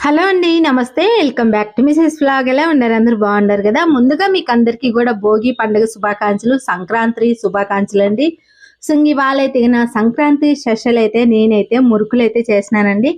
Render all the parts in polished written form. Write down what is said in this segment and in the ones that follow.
Hello అండి, నమస్తే. Welcome back to Mrs vlog. ఎలా ఉన్నారు? అందరూ బాగున్నారు కదా? ముందుగా మీకు అందరికీ కూడా భోగి పండుగ శుభాకాంక్షలు, సంక్రాంతి శుభాకాంక్షలు అండి. సో ఇవాళ అయితే నా సంక్రాంతి స్పెషల్ అయితే నేనైతే మురుకులు అయితే చేసినానండి.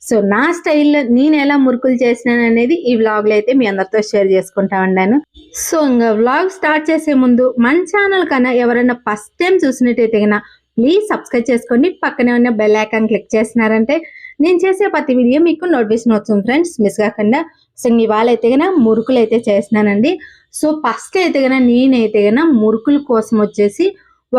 సో నా స్టైల్లో నేను ఎలా మురుకులు చేసినాను అనేది ఈ వ్లాగ్లో అయితే మీ అందరితో షేర్ చేసుకుంటా ఉన్నాను. సో ఇంకా వ్లాగ్ స్టార్ట్ చేసే ముందు మన ఛానల్ కన్నా ఎవరైనా ఫస్ట్ టైం చూసినట్టయితే కన్నా ప్లీజ్ సబ్స్క్రైబ్ చేసుకోండి. పక్కనే ఉన్న బెల్ ఐకాన్ క్లిక్ చేసినారంటే నేను చేసే ప్రతి వీడియో మీకు నోటిఫికేషన్ వస్తుంది ఫ్రెండ్స్, మిస్ కాకుండా. సో ఇవాళ అయితే కన్నా మురుకులు అయితే చేసినానండి. సో ఫస్ట్ అయితే కన్నా నేనైతే కన్నా మురుకుల కోసం వచ్చేసి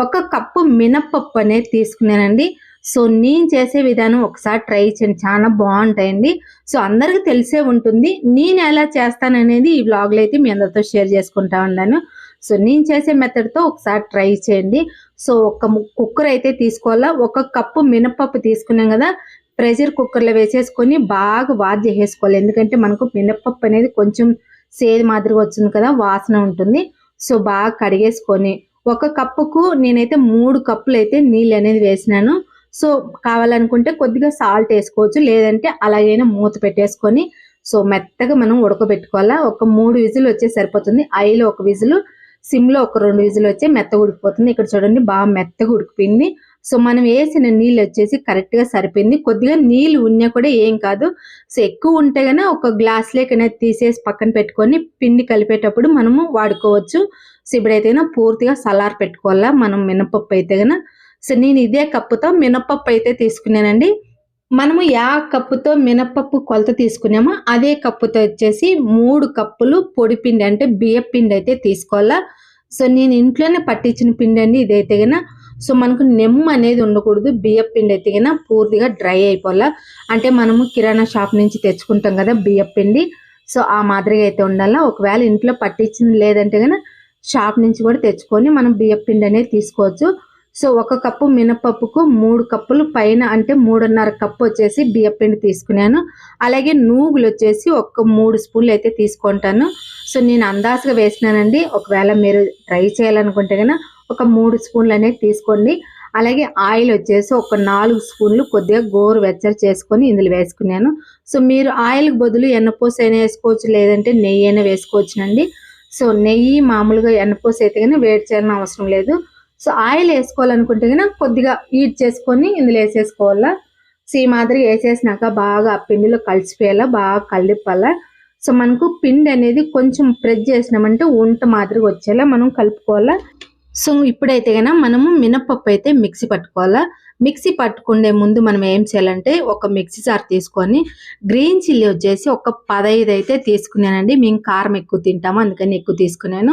1 కప్పు మినప్పప్పు అనేది తీసుకున్నానండి. సో నేను చేసే విధానం ఒకసారి ట్రై చేయండి, చాలా బాగుంటాయండి. సో అందరికి తెలిసే ఉంటుంది. నేను ఎలా చేస్తాననేది ఈ వ్లాగ్లో అయితే మీ అందరితో షేర్ చేసుకుంటా ఉన్నాను. సో నేను చేసే మెథడ్తో ఒకసారి ట్రై చేయండి. సో ఒక కుక్కర్ అయితే తీసుకోవాలా. 1 కప్పు మినప్పప్పు తీసుకున్నాం కదా, ప్రెషర్ కుక్కర్లో వేసేసుకొని బాగా వాష్ చేసేసుకోవాలి. ఎందుకంటే మనకు మినప్పప్పు అనేది కొంచెం సేదు మాదిరిగా వచ్చింది కదా, వాసన ఉంటుంది. సో బాగా కడిగేసుకొని 1 కప్పుకు నేనైతే 3 కప్పులు అయితే నీళ్ళు అనేది వేసినాను. సో కావాలనుకుంటే కొద్దిగా సాల్ట్ వేసుకోవచ్చు, లేదంటే అలాగైనా మూత పెట్టేసుకొని సో మెత్తగా మనం ఉడకబెట్టుకోవాలా. ఒక 3 విజిల్ వచ్చే సరిపోతుంది. ఐలో 1 విజిల్, సిమ్లో ఒక 2 విజిల్ వచ్చి మెత్తగా ఉడికిపోతుంది. ఇక్కడ చూడండి బాగా మెత్తగా ఉడికిపోయింది. సో మనం వేసిన నీళ్ళు వచ్చేసి కరెక్ట్గా సరిపోయింది. కొద్దిగా నీళ్ళు ఉన్నా కూడా ఏం కాదు. సో ఎక్కువ ఉంటే కన్నా ఒక గ్లాస్ లేకనే తీసేసి పక్కన పెట్టుకొని పిండి కలిపేటప్పుడు మనము వాడుకోవచ్చు. సో ఇప్పుడైతే పూర్తిగా సలార్ పెట్టుకోవాలా మనం మినపప్పు అయితే కన్నా. సో నేను ఇదే కప్పుతో మినపప్పు అయితే తీసుకున్నానండి. మనము కప్పుతో మినపప్పు కొలత తీసుకున్నామో అదే కప్పుతో వచ్చేసి 3 కప్పులు పొడి పిండి అంటే బియ్య పిండి అయితే తీసుకోవాలా. సో నేను ఇంట్లోనే పట్టించిన పిండి అండి ఇదైతే గన. సో మనకు నెమ్ము అనేది ఉండకూడదు. బియ్య పిండి అయితే గన పూర్తిగా డ్రై అయిపోవాలా. అంటే మనము కిరాణా షాప్ నుంచి తెచ్చుకుంటాం కదా బియ్య పిండి, సో ఆ మాదిరిగా అయితే ఉండాలా. ఒకవేళ ఇంట్లో పట్టించింది లేదంటే గన షాప్ నుంచి కూడా తెచ్చుకొని మనం బియ్య పిండి అనేది తీసుకోవచ్చు. సో 1 కప్పు మినపప్పుకు 3 కప్పులు పైన అంటే 3.5 కప్పు వచ్చేసి బియ్య పిండి తీసుకున్నాను. అలాగే నూగులు వచ్చేసి ఒక 3 స్పూన్లు అయితే తీసుకుంటాను. సో నేను అందాజుగా వేసినానండి. ఒకవేళ మీరు ట్రై చేయాలనుకుంటే కన్నా ఒక 3 స్పూన్లు అనేది తీసుకోండి. అలాగే ఆయిల్ వచ్చేసి ఒక 4 స్పూన్లు కొద్దిగా గోరువెచ్చగా చేసుకొని ఇందులో వేసుకున్నాను. సో మీరు ఆయిల్కి బదులు ఎన్నపూస అయినా వేసుకోవచ్చు, లేదంటే నెయ్యి అయినా వేసుకోవచ్చునండి. సో నెయ్యి మామూలుగా ఎన్నపూస అయితే కానీ వేడి చేయడం అవసరం లేదు. సో ఆయిల్ వేసుకోవాలనుకుంటే కన్నా కొద్దిగా హీట్ చేసుకొని ఇందులో వేసేసుకోవాలా. సో ఈ మాదిరి వేసేసినాక బాగా ఆ పిండిలో కలిసిపోయేలా బాగా కలిపాలా. సో మనకు పిండి అనేది కొంచెం ప్రెస్ చేసినామంటే ఉంట మాదిరిగా వచ్చేలా మనం కలుపుకోవాలా. సో ఇప్పుడైతే కన్నా మనము మినపప్పు అయితే మిక్సీ పట్టుకోవాలా. మిక్సీ పట్టుకునే ముందు మనం ఏం చేయాలంటే ఒక మిక్సీ జార్ తీసుకొని గ్రీన్ చిల్లీ వచ్చేసి ఒక 15 అయితే తీసుకున్నానండి. మేము కారం ఎక్కువ తింటాము అందుకని ఎక్కువ తీసుకున్నాను.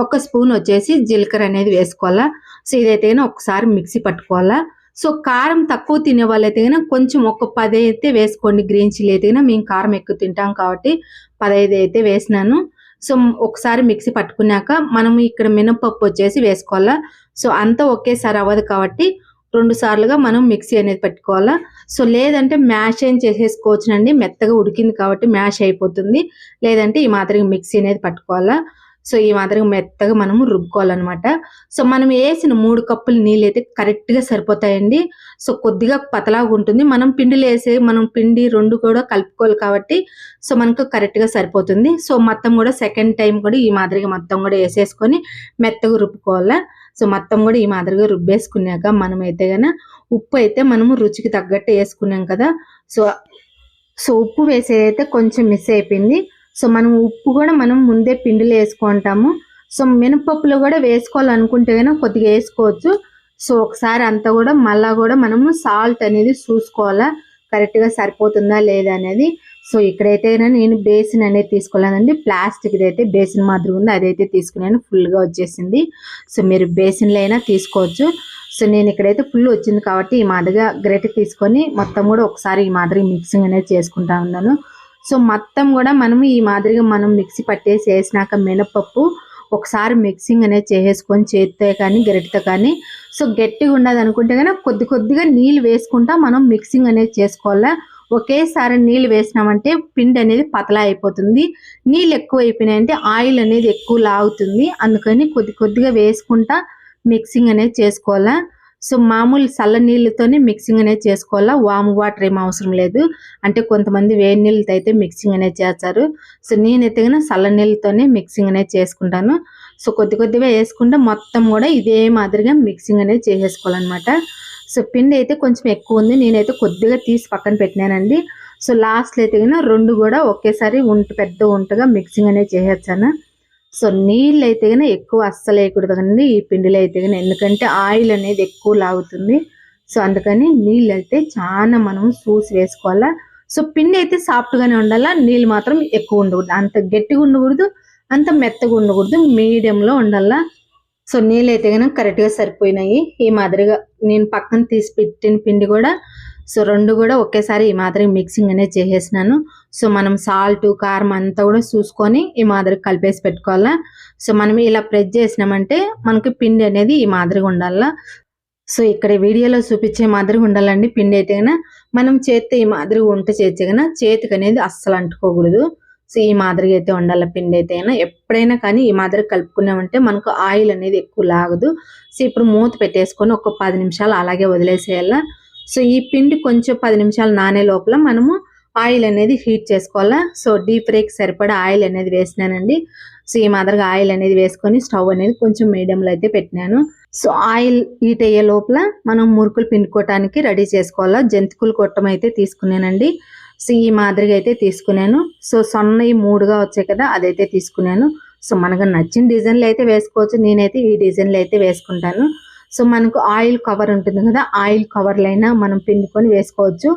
1 స్పూన్ వచ్చేసి జీలకర్ర అనేది వేసుకోవాలా. సో ఇదైతే కన్నా ఒకసారి మిక్సీ పట్టుకోవాలా. సో కారం తక్కువ తినే వాళ్ళైతే కన్నా కొంచెం ఒక 10 అయితే వేసుకోండి. గ్రీన్ చిల్లీ అయితే కన్నా మేము కారం ఎక్కువ తింటాం కాబట్టి 15 అయితే వేసినాను. సో ఒకసారి మిక్సీ పట్టుకున్నాక మనము ఇక్కడ మినపప్పు వచ్చేసి వేసుకోవాలా. సో అంతా ఒకేసారి అవ్వదు కాబట్టి 2 సార్లుగా మనం మిక్సీ అనేది పెట్టుకోవాలా. సో లేదంటే మ్యాష్ ఏం చేసేసుకోవచ్చునండి, మెత్తగా ఉడికింది కాబట్టి మ్యాష్ అయిపోతుంది. లేదంటే ఈ మాదిరిగా మిక్సీ అనేది పట్టుకోవాలా. సో ఈ మాదిరిగా మెత్తగా మనము రుబ్బుకోవాలన్నమాట. సో మనం వేసిన 3 కప్పులు నీళ్ళు అయితే కరెక్ట్గా సరిపోతాయండి. సో కొద్దిగా పతలాగా ఉంటుంది. మనం పిండిలో వేసే మనం పిండి 2 కూడా కలుపుకోవాలి కాబట్టి సో మనకు కరెక్ట్గా సరిపోతుంది. సో మొత్తం కూడా సెకండ్ టైం కూడా ఈ మాదిరిగా మొత్తం కూడా వేసేసుకొని మెత్తగా రుబ్బుకోవాలా. సో మొత్తం కూడా ఈ మాదిరిగా రుబ్బేసుకున్నాక మనం అయితే కన్నా ఉప్పు అయితే మనము రుచికి తగ్గట్టు వేసుకున్నాం కదా. సో ఉప్పు వేసేదైతే కొంచెం మిస్ అయిపోయింది. సో మనం ఉప్పు కూడా మనం ముందే పిండిలో వేసుకుంటాము. సో మినపప్పులో కూడా వేసుకోవాలనుకుంటే కన్నా కొద్దిగా వేసుకోవచ్చు. సో ఒకసారి అంతా కూడా మళ్ళా కూడా మనము సాల్ట్ అనేది చూసుకోవాలా, కరెక్ట్గా సరిపోతుందా లేదా అనేది. సో ఇక్కడైతే నేను బేసిన్ అనేది తీసుకోలేదండి. ప్లాస్టిక్ అయితే బేసిన్ మాదిరి ఉంది, అదైతే తీసుకున్నాను. ఫుల్గా వచ్చేసింది. సో మీరు బేసిన్లో అయినా తీసుకోవచ్చు. సో నేను ఇక్కడైతే ఫుల్ వచ్చింది కాబట్టి ఈ మాదిరిగా గ్రేట్ తీసుకొని మొత్తం కూడా ఒకసారి ఈ మాదిరి మిక్సింగ్ అనేది చేసుకుంటా ఉన్నాను. సో మొత్తం కూడా మనము ఈ మాదిరిగా మనం మిక్సీ పట్టేసి వేసినాక మినపప్పు ఒకసారి మిక్సింగ్ అనేది చేసేసుకొని చేతితో కానీ గరిటతో కానీ. సో గట్టిగా ఉండదు అనుకుంటే కానీ కొద్దిగా నీళ్ళు వేసుకుంటా మనం మిక్సింగ్ అనేది చేసుకోవాలా. ఒకేసారి నీళ్ళు వేసినామంటే పిండి అనేది పతలా అయిపోతుంది. నీళ్ళు ఎక్కువ అయిపోయినాయంటే ఆయిల్ అనేది ఎక్కువ లాగుతుంది. అందుకని కొద్దిగా వేసుకుంటా మిక్సింగ్ అనేది చేసుకోవాలా. సో మామూలు చల్ల నీళ్ళతోనే మిక్సింగ్ అనేది చేసుకోవాలా, వాము వాటర్ ఏం అవసరం లేదు. అంటే కొంతమంది వేడి నీళ్ళతో అయితే మిక్సింగ్ అనేది చేస్తారు. సో నేనైతే కనుక చల్ల నీళ్ళతోనే మిక్సింగ్ అనేది చేసుకుంటాను. సో కొద్దిగా వేసుకుంటే మొత్తం కూడా ఇదే మాదిరిగా మిక్సింగ్ అనేది చేసేసుకోవాలన్నమాట. సో పిండి అయితే కొంచెం ఎక్కువ ఉంది, నేనైతే కొద్దిగా తీసి పక్కన పెట్టినానండి. సో లాస్ట్లో అయితే కనుక 2 కూడా ఒకేసారి పెద్ద ఉంటగా మిక్సింగ్ అనేది చేసేసాను. సో నీళ్ళు అయితే కనుక ఎక్కువ అస్సలు వేయకూడదు కదండి ఈ పిండిలో అయితే కనుక, ఎందుకంటే ఆయిల్ అనేది ఎక్కువ లాగుతుంది. సో అందుకని నీళ్ళు అయితే చాలా మనం చూసి వేసుకోవాలా. సో పిండి అయితే సాఫ్ట్గానే ఉండాలా, నీళ్ళు మాత్రం ఎక్కువ ఉండకూడదు, అంత గట్టిగా ఉండకూడదు అంత మెత్తగా ఉండకూడదు, మీడియంలో ఉండాలా. సో నీళ్ళు అయితే కనుక కరెక్ట్గా సరిపోయినాయి. ఈ మాదిరిగా నేను పక్కన తీసి పెట్టిన పిండి కూడా సో 2 కూడా ఒకేసారి ఈ మాదిరిగా మిక్సింగ్ అనేది చేసేసినాను. సో మనం సాల్ట్ కారం అంతా కూడా చూసుకొని ఈ మాదిరి కలిపేసి పెట్టుకోవాలా. సో మనం ఇలా ప్రెస్ చేసినామంటే మనకి పిండి అనేది ఈ మాదిరిగా ఉండాలా. సో ఇక్కడ వీడియోలో చూపించే మాదిరిగా ఉండాలండి పిండి అయితే కనుక. మనం చేతితో ఈ మాదిరిగా వంట చేస్తే కనుక చేతికి అనేది అస్సలు అంటుకోకూడదు. సో ఈ మాదిరిగా అయితే ఉండాలి పిండి అయితే కనుక. ఎప్పుడైనా కానీ ఈ మాదిరి కలుపుకున్నామంటే మనకు ఆయిల్ అనేది ఎక్కువ లాగదు. సో ఇప్పుడు మూత పెట్టేసుకొని ఒక 10 నిమిషాలు అలాగే వదిలేసేయాలా. సో ఈ పిండి కొంచెం 10 నిమిషాలు నానే లోపల మనము ఆయిల్ అనేది హీట్ చేసుకోవాలా. సో డీప్ ఫ్రైకి సరిపడా ఆయిల్ అనేది వేసినానండి. సో ఈ మాదిరిగా ఆయిల్ అనేది వేసుకొని స్టవ్ అనేది కొంచెం మీడియంలో అయితే పెట్టినాను. సో ఆయిల్ హీట్ అయ్యే లోపల మనం మురుకులు పిండుకోవటానికి రెడీ చేసుకోవాలా. జంతికలు కొట్టం అయితే తీసుకున్నానండి. సో ఈ మాదిరిగా అయితే తీసుకున్నాను. సో సన్నవి 3గా వచ్చాయి కదా, అదైతే తీసుకున్నాను. సో మనకు నచ్చిన డిజైన్లు అయితే వేసుకోవచ్చు, నేనైతే ఈ డిజైన్లు అయితే వేసుకుంటాను. సో మనకు ఆయిల్ కవర్ ఉంటుంది కదా, ఆయిల్ కవర్లైనా మనం పిండుకొని వేసుకోవచ్చు.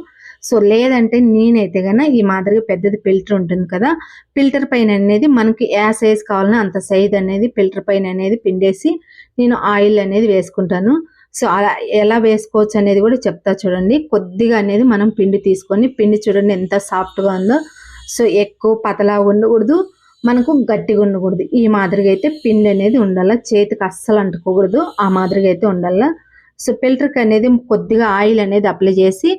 సో లేదంటే నేనైతే కనుక ఈ మాదిరిగా పెద్దది ఫిల్టర్ ఉంటుంది కదా, ఫిల్టర్ పైన అనేది మనకి ఏ సైజ్ కావాలన్నా అంత సైజ్ అనేది ఫిల్టర్ పైన అనేది పిండేసి నేను ఆయిల్ అనేది వేసుకుంటాను. సో అలా ఎలా వేసుకోవచ్చు అనేది కూడా చెప్తా చూడండి. కొద్దిగా అనేది మనం పిండి తీసుకొని, పిండి చూడండి ఎంత సాఫ్ట్గా ఉందో. సో ఎక్కువ పతలా ఉండకూడదు, మనకు గట్టిగా ఉండకూడదు, ఈ మాదిరిగా అయితే పిండి అనేది ఉండాలా, చేతికి అస్సలు అంటుకోకూడదు, ఆ మాదిరిగా అయితే ఉండాలా. సో ఫిల్టర్కి అనేది కొద్దిగా ఆయిల్ అనేది అప్లై చేసి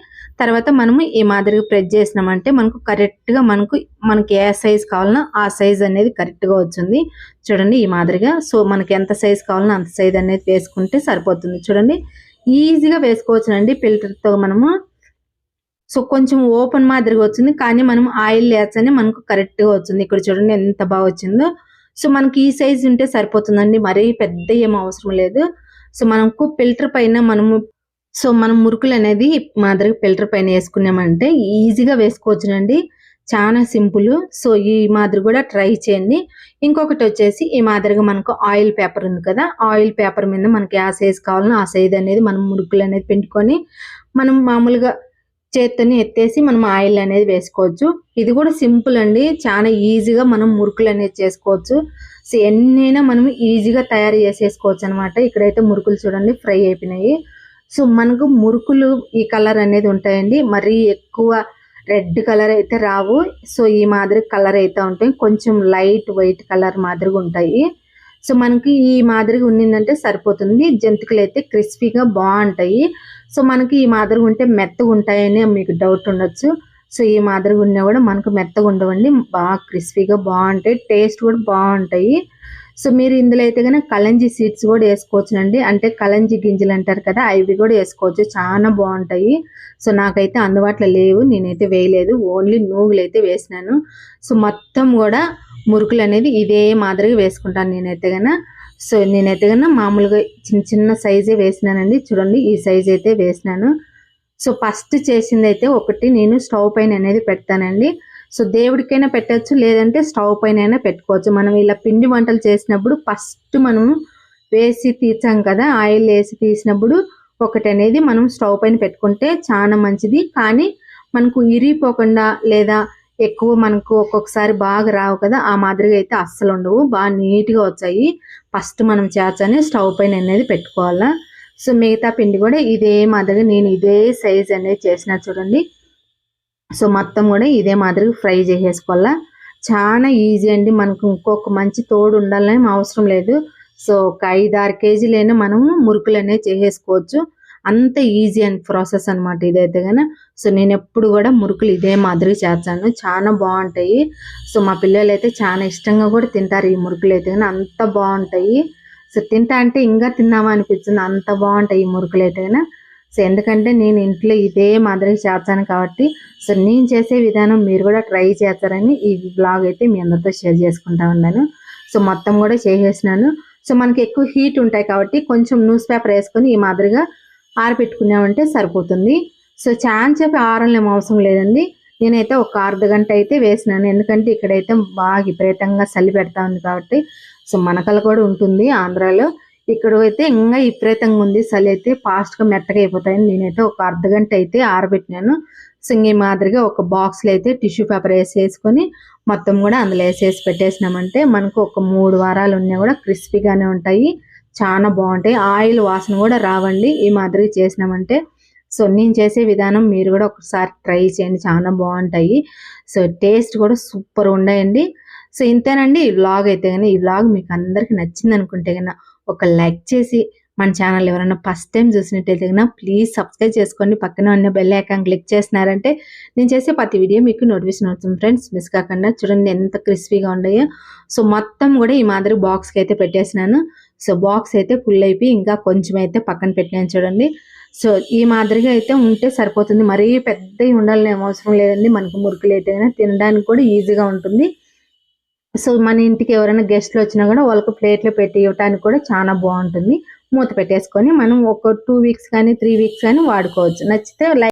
తర్వాత మనము ఈ మాదిరిగా ప్రెస్ చేసినామంటే మనకు కరెక్ట్గా మనకి ఏ సైజ్ కావాలన్నా ఆ సైజ్ అనేది కరెక్ట్గా వచ్చింది చూడండి ఈ మాదిరిగా. సో మనకి ఎంత సైజ్ కావాలన్నా అంత సైజ్ అనేది వేసుకుంటే సరిపోతుంది. చూడండి ఈజీగా వేసుకోవచ్చునండి ఫిల్టర్తో మనము. సో కొంచెం ఓపెన్ మాదిరిగా వచ్చింది, కానీ మనం ఆయిల్ వేస్తేనే మనకు కరెక్ట్గా వచ్చింది. ఇక్కడ చూడండి ఎంత బాగా వచ్చిందో. సో మనకి ఈ సైజ్ ఉంటే సరిపోతుందండి, మరీ పెద్ద ఏం అవసరం లేదు. సో మనకు ఫిల్టర్ పైన మనం మురుకులు అనేది మాదిరిగా ఫిల్టర్ పైన వేసుకున్నామంటే ఈజీగా వేసుకోవచ్చునండి, చాలా సింపుల్. సో ఈ మాదిరి కూడా ట్రై చేయండి. ఇంకొకటి వచ్చేసి ఈ మాదిరిగా మనకు ఆయిల్ పేపర్ ఉంది కదా, ఆయిల్ పేపర్ మీద మనకి ఆ సైజ్ కావాలన్నా ఆ సైజ్ అనేది మనం మురుకులు అనేది పిండుకొని మనం మామూలుగా చేత్తోని ఎత్తేసి మనం ఆయిల్ అనేది వేసుకోవచ్చు. ఇది కూడా సింపుల్ అండి, చాలా ఈజీగా మనం మురుకులు అనేది చేసుకోవచ్చు. సో ఎన్నైనా మనం ఈజీగా తయారు చేసేసుకోవచ్చు అనమాట. ఇక్కడైతే మురుకులు చూడండి ఫ్రై అయిపోయినాయి. సో మనకు మురుకులు ఈ కలర్ అనేది ఉంటాయండి, మరీ ఎక్కువ రెడ్ కలర్ అయితే రావు. సో ఈ మాదిరి కలర్ అయితే ఉంటాయి, కొంచెం లైట్ వైట్ కలర్ మాదిరిగా ఉంటాయి. సో మనకి ఈ మాదిరిగా ఉండిందంటే సరిపోతుంది. జంతికలు అయితే క్రిస్పీగా బాగుంటాయి. సో మనకి ఈ మాదిరిగా ఉంటే మెత్తగా ఉంటాయని మీకు డౌట్ ఉండొచ్చు. సో ఈ మాదిరిగా ఉన్నా కూడా మనకు మెత్తగా ఉండవండి, బాగా క్రిస్పీగా బాగుంటాయి, టేస్ట్ కూడా బాగుంటాయి. సో మీరు ఇందులో అయితే కనుక కలంజీ సీడ్స్ కూడా వేసుకోవచ్చునండి, అంటే కలంజీ గింజలు అంటారు కదా, అవి కూడా వేసుకోవచ్చు, చాలా బాగుంటాయి. సో నాకైతే అందుబాటులో లేవు, నేనైతే వేయలేదు, ఓన్లీ నూగులు అయితే వేసినాను. సో మొత్తం కూడా మురుకులు అనేది ఇదే మాదిరిగా వేసుకుంటాను నేనైతే కనుక. సో నేనైతే కనుక మామూలుగా చిన్న సైజే వేసినానండి, చూడండి ఈ సైజ్ అయితే వేసినాను. సో ఫస్ట్ చేసింది అయితే ఒకటి నేను స్టవ్ పైన అనేది పెడతానండి. సో దేవుడికైనా పెట్టచ్చు, లేదంటే స్టవ్ పైన అయినా పెట్టుకోవచ్చు. మనం ఇలా పిండి వంటలు చేసినప్పుడు ఫస్ట్ మనం వేసి తీసాం కదా, ఆయిల్ వేసి తీసినప్పుడు ఒకటి అనేది మనం స్టవ్ పైన పెట్టుకుంటే చాలా మంచిది. కానీ మనకు ఇరిగిపోకుండా లేదా ఎక్కువ మనకు ఒక్కొక్కసారి బాగా రావు కదా, ఆ మాదిరిగా అయితే అస్సలు ఉండవు, బాగా నీట్గా వచ్చాయి. ఫస్ట్ మనం చేర్చని స్టవ్ పైన అనేది పెట్టుకోవాలా. సో మిగతా పిండి కూడా ఇదే మాదిరిగా నేను ఇదే సైజ్ అనేది చేసిన చూడండి. సో మొత్తం కూడా ఇదే మాదిరిగా ఫ్రై చేసేసుకోవాలా. చాలా ఈజీ అండి, మనకు ఇంకొక మంచి తోడు ఉండాలని అవసరం లేదు. సో ఒక 5-6 కేజీలైనా మనము మురుకులు అనేవి చేసేసుకోవచ్చు, అంత ఈజీ అండ్ ప్రాసెస్ అనమాట ఇదైతే కనుక. సో నేను ఎప్పుడు కూడా మురుకులు ఇదే మాదిరిగా చేస్తాను, చాలా బాగుంటాయి. సో మా పిల్లలు అయితే చాలా ఇష్టంగా కూడా తింటారు ఈ మురుకులు అయితే కనుక, అంత బాగుంటాయి. సో తింటా అంటే ఇంకా తిన్నామా అనిపించింది, అంత బాగుంటాయి ఈ మురుకులు అయితే కన్నా. సో ఎందుకంటే నేను ఇంట్లో ఇదే మాదిరి చేస్తాను కాబట్టి, సో నేను చేసే విధానం మీరు కూడా ట్రై చేస్తారని ఈ బ్లాగ్ అయితే మీ అందరితో షేర్ చేసుకుంటా ఉన్నాను. సో మొత్తం కూడా చేసేసినాను. సో మనకి ఎక్కువ హీట్ ఉంటాయి కాబట్టి కొంచెం న్యూస్ పేపర్ వేసుకొని ఈ మాదిరిగా ఆరబెట్టుకున్నామంటే సరిపోతుంది. సో చాలాసేపు ఆరలేం అవసరం లేదండి. నేనైతే ఒక అర్ధ గంట అయితే వేసినాను, ఎందుకంటే ఇక్కడైతే బాగా విపరీతంగా చలి పెడతా ఉంది కాబట్టి. సో మనకలు కూడా ఉంటుంది ఆంధ్రాలో, ఇక్కడ అయితే ఇంకా విపరీతంగా ఉంది చలి, అయితే ఫాస్ట్గా మెత్తగా అయిపోతాయని నేనైతే ఒక అర్ధ గంట అయితే ఆరబెట్టినాను. సో ఈ మాదిరిగా ఒక బాక్స్లో అయితే టిష్యూ పేపర్ వేసేసుకొని మొత్తం కూడా అందులో వేసేసి పెట్టేసినామంటే మనకు ఒక 3 వారాలు ఉన్నా కూడా క్రిస్పీగానే ఉంటాయి, చాలా బాగుంటాయి. ఆయిల్ వాసన కూడా రావండి ఈ మాదిరి చేసినామంటే. సో నేను చేసే విధానం మీరు కూడా ఒకసారి ట్రై చేయండి, చాలా బాగుంటాయి. సో టేస్ట్ కూడా సూపర్ ఉన్నాయండి. సో ఇంతేనండి ఈ వ్లాగ్ అయితే. కానీ ఈ వ్లాగ్ మీకు అందరికీ నచ్చింది అనుకుంటే కన్నా ఒక లైక్ చేసి, మన ఛానల్ ఎవరైనా ఫస్ట్ టైం చూసినట్టయితే కన్నా ప్లీజ్ సబ్స్క్రైబ్ చేసుకోండి. పక్కన ఉన్న బెల్ ఐకాన్ క్లిక్ చేసినారంటే నేను చేసే ప్రతి వీడియో మీకు నోటిఫికేషన్ అవుతుంది ఫ్రెండ్స్, మిస్ కాకుండా. చూడండి ఎంత క్రిస్పీగా ఉన్నాయో. సో మొత్తం కూడా ఈ మాదిరి బాక్స్కి అయితే పెట్టేసినాను. సో బాక్స్ అయితే ఫుల్ అయిపోయి ఇంకా కొంచెం అయితే పక్కన పెట్టినాను చూడండి. సో ఈ మాదిరిగా అయితే ఉంటే సరిపోతుంది, మరీ పెద్దవి ఉండాలని అవసరం లేదండి. మనకు మురుకులు అయితే తినడానికి కూడా ఈజీగా ఉంటుంది. సో మన ఇంటికి ఎవరైనా గెస్ట్లు వచ్చినా కూడా వాళ్ళకు ప్లేట్లో పెట్టి ఇవ్వడానికి కూడా చాలా బాగుంటుంది. మూత పెట్టేసుకొని మనం ఒక 2 వీక్స్ కానీ 3 వీక్స్ కానీ వాడుకోవచ్చు. నచ్చితే